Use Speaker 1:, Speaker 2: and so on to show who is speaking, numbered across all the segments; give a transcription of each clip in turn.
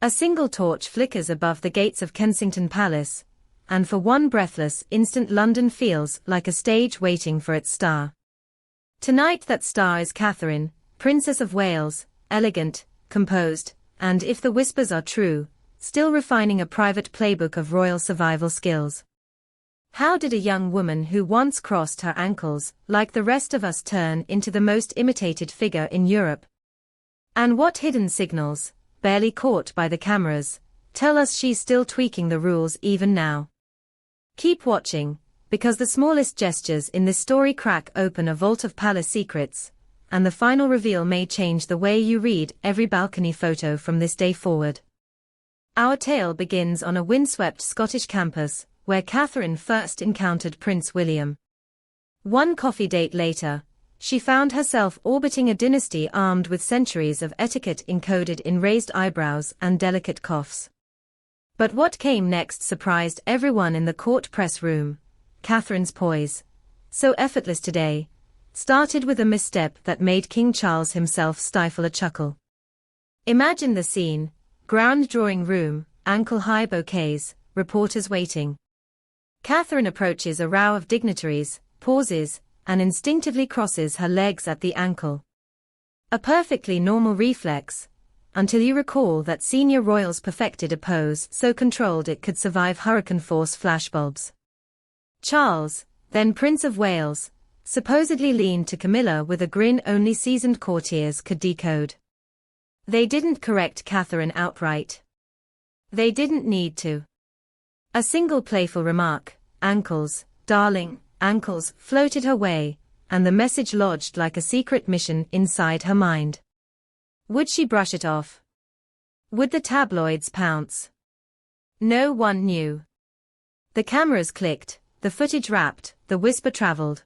Speaker 1: A single torch flickers above the gates of Kensington Palace, and for one breathless instant London feels like a stage waiting for its star. Tonight that star is Katherine, Princess of Wales, elegant, composed, and if the whispers are true, still refining a private playbook of royal survival skills. How did a young woman who once crossed her ankles, like the rest of us, turn into the most imitated figure in Europe? And what hidden signals, barely caught by the cameras, tell us she's still tweaking the rules even now? Keep watching, because the smallest gestures in this story crack open a vault of palace secrets, and the final reveal may change the way you read every balcony photo from this day forward. Our tale begins on a windswept Scottish campus, where Katherine first encountered Prince William. One coffee date later, she found herself orbiting a dynasty armed with centuries of etiquette encoded in raised eyebrows and delicate coughs. But what came next surprised everyone in the court press room. Katherine's poise, so effortless today, started with a misstep that made King Charles himself stifle a chuckle. Imagine the scene: grand drawing room, ankle-high bouquets, reporters waiting. Katherine approaches a row of dignitaries, pauses, and instinctively crosses her legs at the ankle. A perfectly normal reflex, until you recall that senior royals perfected a pose so controlled it could survive hurricane-force flashbulbs. Charles, then Prince of Wales, supposedly leaned to Camilla with a grin only seasoned courtiers could decode. They didn't correct Katherine outright. They didn't need to. A single playful remark, "Ankles, darling, ankles," floated her way, and the message lodged like a secret mission inside her mind. Would she brush it off? Would the tabloids pounce? No one knew. The cameras clicked, the footage wrapped, the whisper traveled.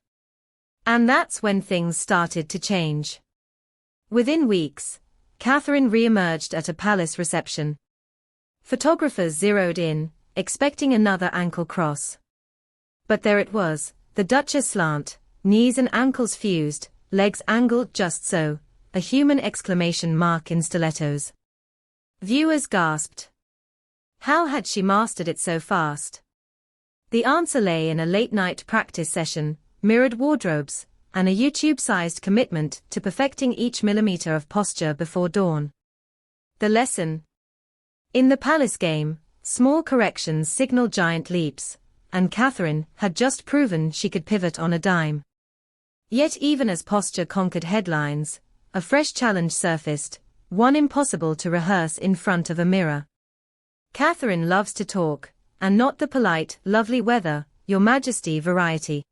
Speaker 1: And that's when things started to change. Within weeks, Katherine re-emerged at a palace reception. Photographers zeroed in, expecting another ankle cross. But there it was, the Duchess slant, knees and ankles fused, legs angled just so, a human exclamation mark in stilettos. Viewers gasped. How had she mastered it so fast? The answer lay in a late-night practice session, mirrored wardrobes, and a YouTube-sized commitment to perfecting each millimeter of posture before dawn. The lesson? In the palace game, small corrections signal giant leaps, and Katherine had just proven she could pivot on a dime. Yet even as posture conquered headlines, a fresh challenge surfaced, one impossible to rehearse in front of a mirror. Katherine loves to talk, and not the polite, lovely weather, Your Majesty variety.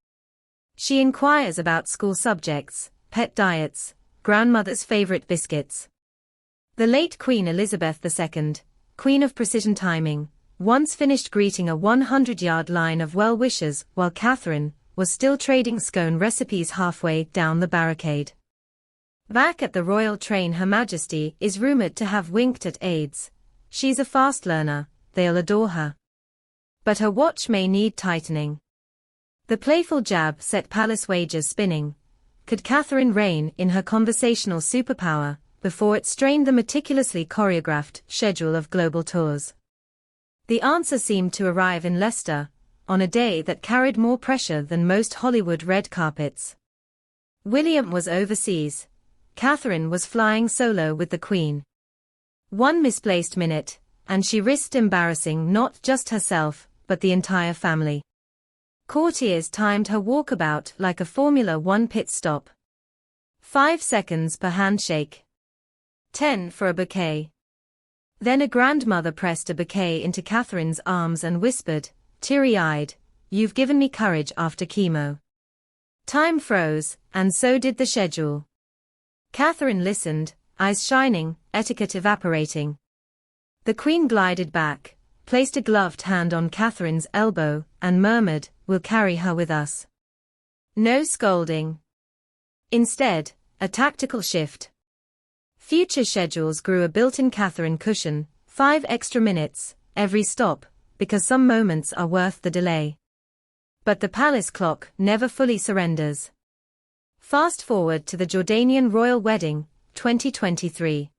Speaker 1: She inquires about school subjects, pet diets, grandmother's favorite biscuits. The late Queen Elizabeth II, Queen of Precision Timing, once finished greeting a 100-yard line of well wishes while Katherine was still trading scone recipes halfway down the barricade. Back at the royal train, Her Majesty is rumored to have winked at aides. She's a fast learner, they'll adore her. But her watch may need tightening. The playful jab set palace wagers spinning. Could Katherine rein in her conversational superpower before it strained the meticulously choreographed schedule of global tours? The answer seemed to arrive in Leicester, on a day that carried more pressure than most Hollywood red carpets. William was overseas. Katherine was flying solo with the Queen. One misplaced minute, and she risked embarrassing not just herself, but the entire family. Courtiers timed her walkabout like a Formula One pit stop. 5 seconds per handshake. 10 for a bouquet. Then a grandmother pressed a bouquet into Katherine's arms and whispered, teary-eyed, "You've given me courage after chemo." Time froze, and so did the schedule. Katherine listened, eyes shining, etiquette evaporating. The Queen glided back, placed a gloved hand on Katherine's elbow, and murmured, "We'll carry her with us." No scolding. Instead, a tactical shift. Future schedules grew a built-in Katherine cushion, 5 extra minutes, every stop, because some moments are worth the delay. But the palace clock never fully surrenders. Fast forward to the Jordanian royal wedding, 2023.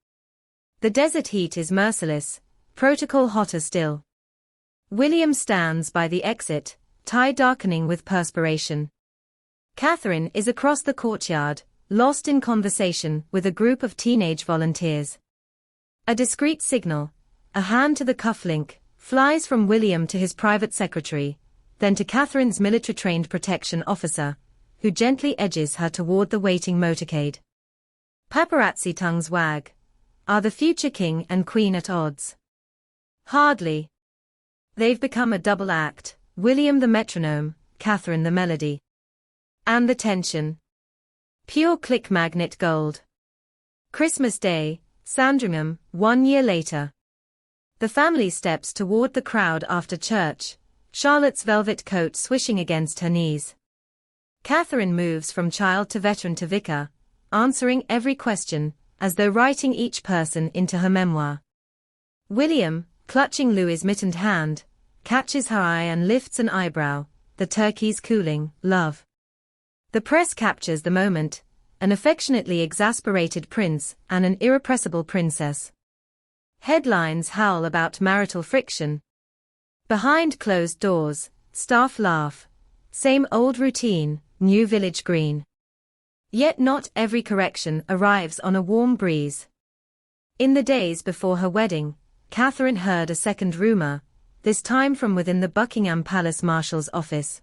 Speaker 1: The desert heat is merciless, protocol hotter still. William stands by the exit, tie darkening with perspiration. Katherine is across the courtyard, lost in conversation with a group of teenage volunteers. A discreet signal, a hand to the cufflink, flies from William to his private secretary, then to Katherine's military-trained protection officer, who gently edges her toward the waiting motorcade. Paparazzi tongues wag. Are the future king and queen at odds? Hardly. They've become a double act, William the metronome, Katherine the melody. And the tension. Pure click magnet gold. Christmas Day, Sandringham, 1 year later. The family steps toward the crowd after church, Charlotte's velvet coat swishing against her knees. Katherine moves from child to veteran to vicar, answering every question, as though writing each person into her memoir. William, clutching Louis's mittened hand, catches her eye and lifts an eyebrow, the turkey's cooling, love. The press captures the moment, an affectionately exasperated prince and an irrepressible princess. Headlines howl about marital friction. Behind closed doors, staff laugh. Same old routine, new village green. Yet not every correction arrives on a warm breeze. In the days before her wedding, Katherine heard a second rumor, this time from within the Buckingham Palace Marshal's office.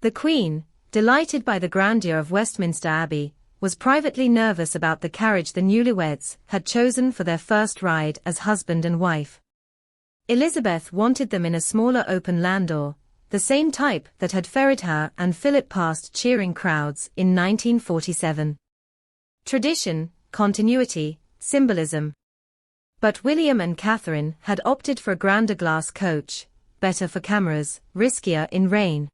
Speaker 1: The Queen, delighted by the grandeur of Westminster Abbey, was privately nervous about the carriage the newlyweds had chosen for their first ride as husband and wife. Elizabeth wanted them in a smaller open landau, the same type that had ferried her and Philip past cheering crowds in 1947. Tradition, continuity, symbolism. But William and Katherine had opted for a grander glass coach, better for cameras, riskier in rain.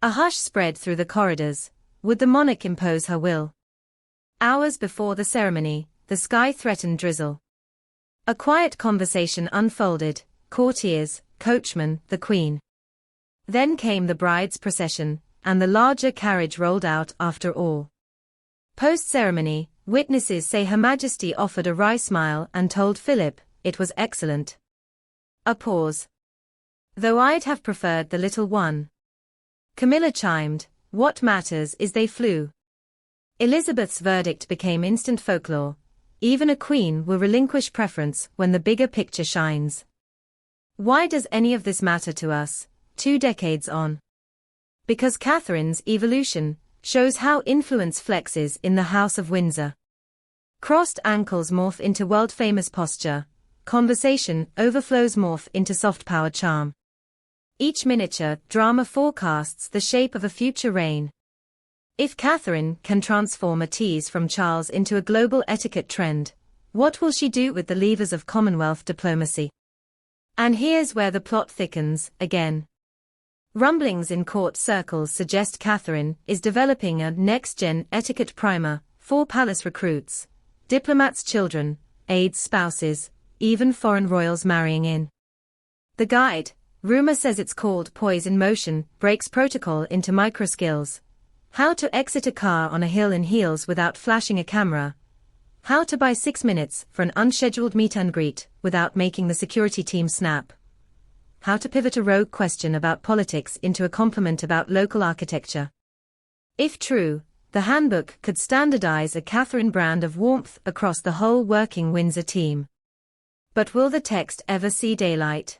Speaker 1: A hush spread through the corridors. Would the monarch impose her will? Hours before the ceremony, the sky threatened drizzle. A quiet conversation unfolded, courtiers, coachmen, the Queen. Then came the bride's procession, and the larger carriage rolled out after all. Post-ceremony, witnesses say Her Majesty offered a wry smile and told Philip, it was excellent. A pause. Though I'd have preferred the little one. Camilla chimed, what matters is they flew. Elizabeth's verdict became instant folklore. Even a queen will relinquish preference when the bigger picture shines. Why does any of this matter to us, 2 decades on? Because Katherine's evolution shows how influence flexes in the House of Windsor. Crossed ankles morph into world-famous posture, conversation overflows morph into soft power charm. Each miniature drama forecasts the shape of a future reign. If Katherine can transform a tease from Charles into a global etiquette trend, what will she do with the levers of Commonwealth diplomacy? And here's where the plot thickens, again. Rumblings in court circles suggest Katherine is developing a next-gen etiquette primer for palace recruits, diplomats' children, aides' spouses, even foreign royals marrying in. The guide, rumor says it's called Poise in Motion, breaks protocol into micro-skills. How to exit a car on a hill in heels without flashing a camera. How to buy 6 minutes for an unscheduled meet and greet without making the security team snap. How to pivot a rogue question about politics into a compliment about local architecture. If true, the handbook could standardize a Katherine brand of warmth across the whole working Windsor team. But will the text ever see daylight?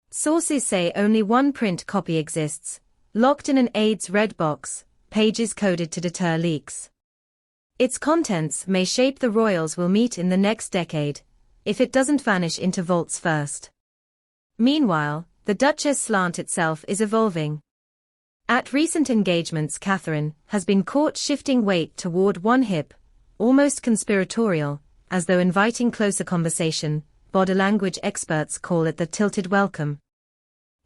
Speaker 1: Sources say only one print copy exists, locked in an aide's red box, pages coded to deter leaks. Its contents may shape the royals we'll meet in the next decade, if it doesn't vanish into vaults first. Meanwhile, the Duchess slant itself is evolving. At recent engagements, Katherine has been caught shifting weight toward one hip, almost conspiratorial, as though inviting closer conversation. Body language experts call it the tilted welcome.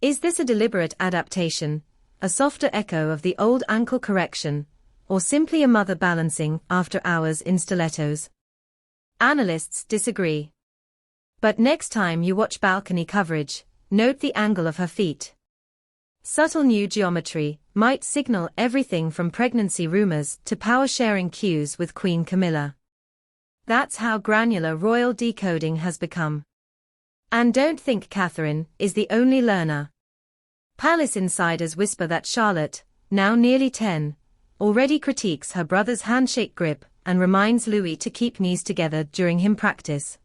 Speaker 1: Is this a deliberate adaptation, a softer echo of the old ankle correction, or simply a mother balancing after hours in stilettos? Analysts disagree. But next time you watch balcony coverage, note the angle of her feet. Subtle new geometry might signal everything from pregnancy rumors to power-sharing cues with Queen Camilla. That's how granular royal decoding has become. And don't think Katherine is the only learner. Palace insiders whisper that Charlotte, now nearly 10, already critiques her brother's handshake grip and reminds Louis to keep knees together during hymn practice.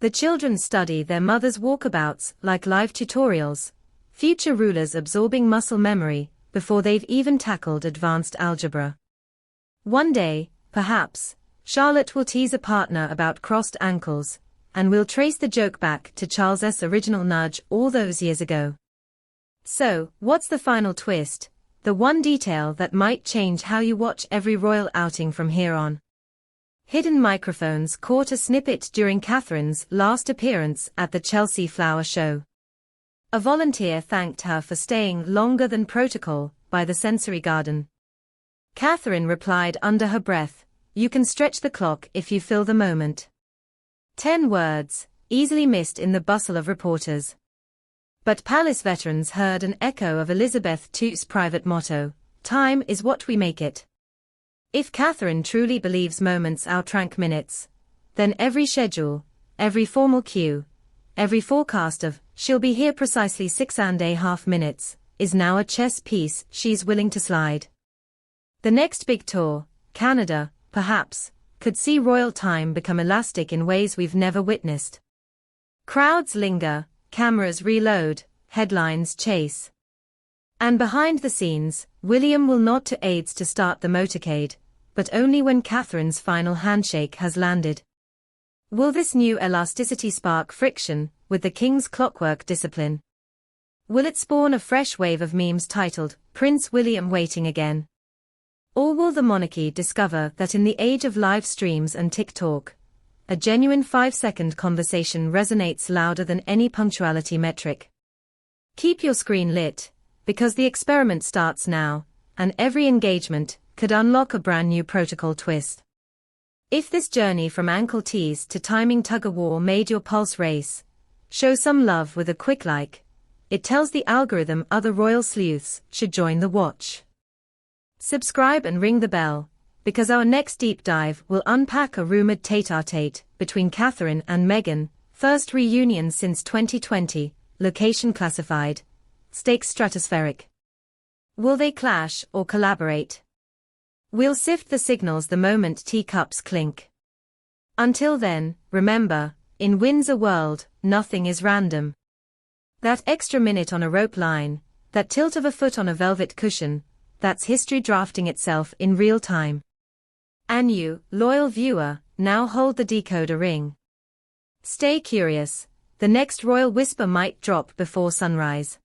Speaker 1: The children study their mother's walkabouts like live tutorials, future rulers absorbing muscle memory before they've even tackled advanced algebra. One day, perhaps, Charlotte will tease a partner about crossed ankles, and we'll trace the joke back to Charles's original nudge all those years ago. So, what's the final twist? The one detail that might change how you watch every royal outing from here on. Hidden microphones caught a snippet during Katherine's last appearance at the Chelsea Flower Show. A volunteer thanked her for staying longer than protocol by the sensory garden. Katherine replied under her breath, "You can stretch the clock if you fill the moment." 10 words, easily missed in the bustle of reporters. But palace veterans heard an echo of Elizabeth II's private motto, "Time is what we make it." If Katherine truly believes moments outrank minutes, then every schedule, every formal cue, every forecast of "she'll be here precisely 6.5 minutes" is now a chess piece she's willing to slide. The next big tour, Canada, perhaps, could see royal time become elastic in ways we've never witnessed. Crowds linger, cameras reload, headlines chase. And behind the scenes, William will nod to aides to start the motorcade, but only when Katherine's final handshake has landed. Will this new elasticity spark friction with the king's clockwork discipline? Will it spawn a fresh wave of memes titled, "Prince William Waiting Again"? Or will the monarchy discover that in the age of live streams and TikTok, a genuine 5-second conversation resonates louder than any punctuality metric? Keep your screen lit, because the experiment starts now, and every engagement could unlock a brand new protocol twist. If this journey from ankle tease to timing tug-of-war made your pulse race, show some love with a quick like. It tells the algorithm other royal sleuths should join the watch. Subscribe and ring the bell, because our next deep dive will unpack a rumored tete-a-tete between Katherine and Meghan, first reunion since 2020, location classified, stakes stratospheric. Will they clash or collaborate? We'll sift the signals the moment teacups clink. Until then, remember, in Windsor World, nothing is random. That extra minute on a rope line, that tilt of a foot on a velvet cushion, that's history drafting itself in real time. And you, loyal viewer, now hold the decoder ring. Stay curious, the next royal whisper might drop before sunrise.